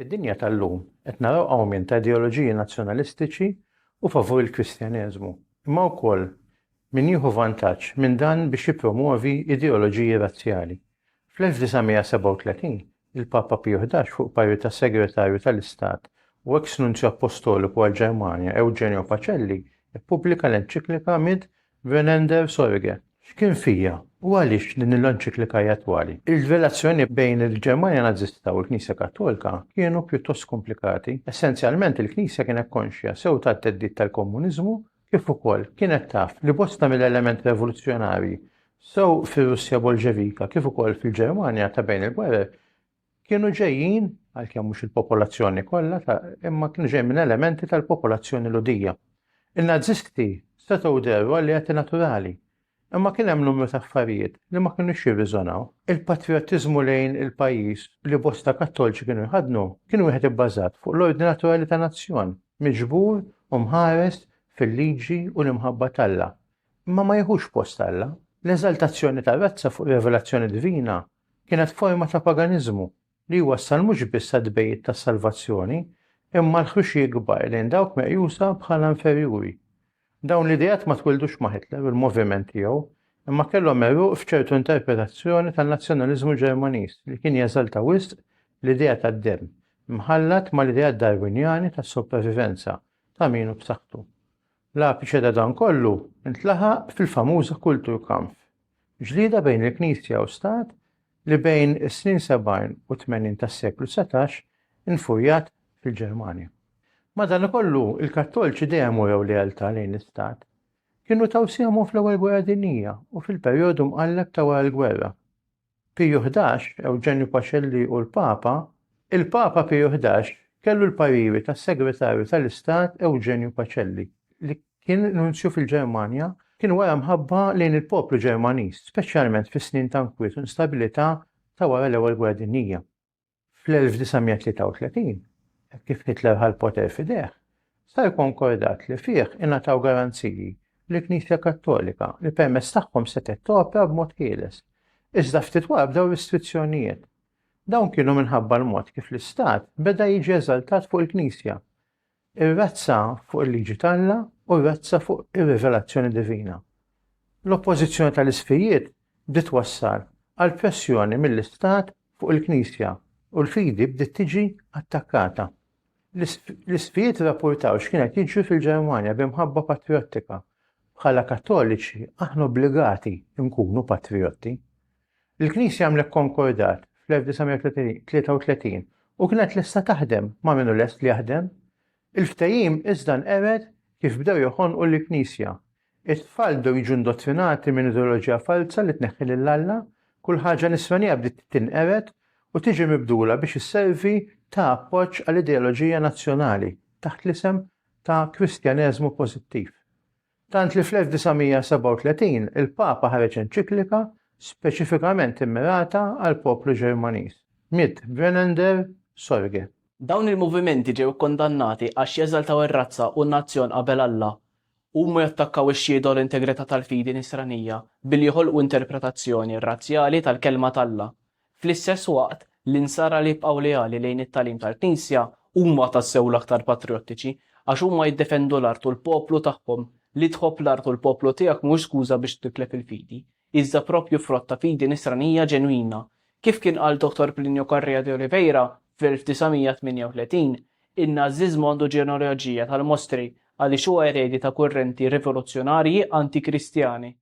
Fid-dinja tal-lum qed naraw awment ta' ideoloġiji nazzjonalistiċi u favur il-Kristjaneżmu, imma wkoll min jieħu vantaġġ minn dan biex jippromuovi ideoloġiji razzjali. Fl-1937 il-Papa Piju XI fuq parri tas-Segretarju tal-Istat u eks-Nunzju Apostoliku għall-Ġermanja Eugenio Pacelli ippubblika l-enċiklika Mid Venander Sorge. X'kien fija u għaliex din l-enċiklika hija attwali? Il-relazzjoni bejn il-Ġermanja Nazzista u l-Knisja Kattolika kienu pjuttost komplikati. Essenzjalment il-Knisja kienet konxja sew tat-theddid tal-komuniżmu kif ukoll kienet taf li bosta mill-element revoluzzjonarji sew fir-Russja Bolxevika kif ukoll fil-Ġermanja ta' bejn il-gwerer kienu ġejjin għalkemm mhux il-popolazzjoni kollha imma kienu ġejjin minn elementi tal-popolazzjoni ludija. Il-Nazzisti setgħu deru alleati naturali, imma kien hemm numru ta' affarijiet li ma kinux jirriżonaw. Il-patriottiżmu lejn il-pajjiż li bosta Kattoliċi kienu jħadnu kien wieħed ibbażat fuq l-ordni naturali ta' nazzjon, miġbur u mħares fil-liġi u l-imħabba tal-Alla. Imma ma jieħux post Alla. L-eżaltazzjoni tar-razza fuq rivelazzjoni divina kienet forma ta' paganiżmu li wassal mhux biss għad-dbejjiet tas-salvazzjoni imma l-ħruxi kbar lejn dawk meqjusa bħala inferjuri. Dawn l-idejat ma twildux ma' Hitler u l-moviment tiegħu, imma kellhom eruq f'ċertu interpretazzjoni tan-nazzjonaliżmu Ġermaniż li kien jeżalta wisq l-idea tad-demm, mħallat mal-idea darwinjani tas-sopravivenza ta' minu b'saħħtu. L-apiċe ta' dan kollu intlaħaq fil-famuża Kulturkampf, ġlieda bejn il-Knisja u Stat li bejn is-snin 70 u 80 tas-seklu 17 infurjat fil-Ġermanja. Madankollu il-Kattoliċi dejjem urew lealtà lejn l-Istat. Kienu tawsihom fl-ewwel gwerra dinjija u fil-perjodu mqalleb ta' wara l-gwerra. Piju XI, Eugenio Pacelli u l-Papa, il-Papa Piju XI kellu l-pariri tas-Segretarju tal-Istat Eugenio Pacelli li kien nunzju fil-Ġermanja kien wara mħabba lejn il-poplu Ġermaniż, speċjalment fis-snin ta' nkwiet u instabilità ta' wara l-ewwel gwerra dinjija. Fl-1933, kif Hitler ħal poter fideh, sar konkordat li fih ingħataw garanziji li l-Knisja Kattolika li permezz tagħhom setgħet topera b'mod ħieles. Iżda ftit wara bdew restrizzjonijiet. Dawn kienu minħabba l-mod kif l-Istat beda jiġi eżaltat fuq il-Knisja, ir-razza fuq il-liġi tal-Alla u r-razza fuq ir-rivelazzjoni divina. L-oppożizzjoni tal-isfijiet bdiet wassal għal pressjoni mill-Istat fuq il-Knisja u l-fidi bdiet tiġi attakkata. L-isfijiet rapportaw x'kienet jiġri fil-Ġermanja b'imħabba patriottika. Bħala Kattoliċi aħna obbligati nkunu patriotti. Il-Knisja għamlet konkordat fl-1933 u kienet lesta taħdem ma' minnu lest li jaħdem. Il-ftehim iżda nqered kif bdew joħonqu l-Knisja. It-tfal bdew jiġu indottrinati minn ideoloġija falsa li tneħħi lill-Alla, kull ħaġa nisranija bdiet tinqered u tiġi mibdula biex isservi ta' appoġġ għall-ideoloġija nazzjonali taħt l-isem ta' Kristjaneżmu pożittiv. Tant li fl-1937 il-Papa ħareġ enċiklika speċifikament immirata għall poplu Ġermaniż. Mid Venander Sorge. Dawn il-movimenti ġew kondannati għax jeżaltaw ir-razza u n-nazzjon qabel Alla u huma jattakkaw ix-xhieda l-integrità tal-fidi nisranija billi joħolqu interpretazzjoni razzjali tal-kelma tal-Alla. Fl-istess waqt l-insara li jibqgħu leali lejn it-tagħlim tal-Knisja huma tassew l-aktar patriottiċi għax huma jiddefendu l-art u l-poplu tagħhom li tħobb l-art u l-poplu tiegħek mhux skuża biex titlef il-fidi, iżda proprju frott ta' fidi nisranija ġenwina. Kif kien qal Dr. Plinio Correa de Oliveira fil-1938, in-Nażiżmu għandu ġenealoġija tal-mostri għaliex huwa eredi ta' kurrenti rivoluzzjonarji antikristjani.